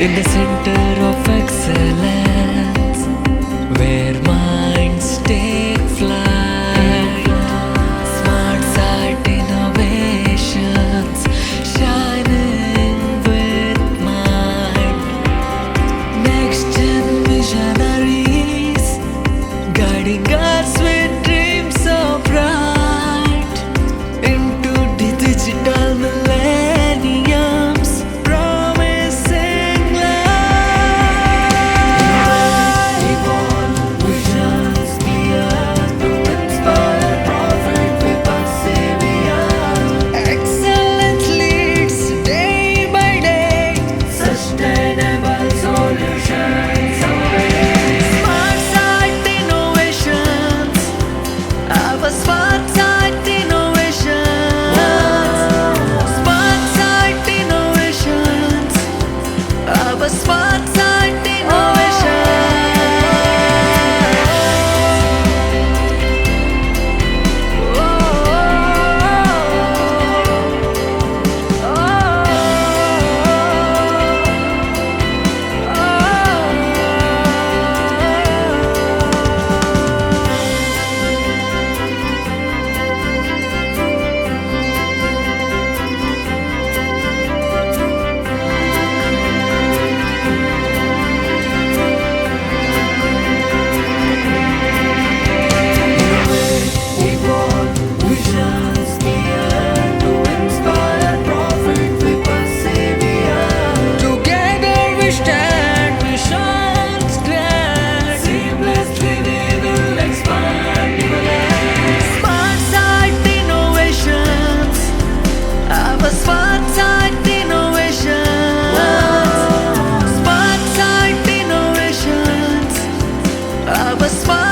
in the center of excellence, where minds take flight. Smart site innovations shining with mind. Next gen visionaries guiding us with dreams so bright into the digital millenniums, promising life. Evolve visions beyond to inspire profit with perseverance. Excellence leads day by day, sustainable solutions away. Smart site innovations, our smart site innovations. Smart site innovations, our smart site Evolve visions beyond to inspire profit with perseverance. Together we stand, missions grand. Seamlessly we will expand your land. Smart site innovations, our smart site innovations. Smart site innovations, our smart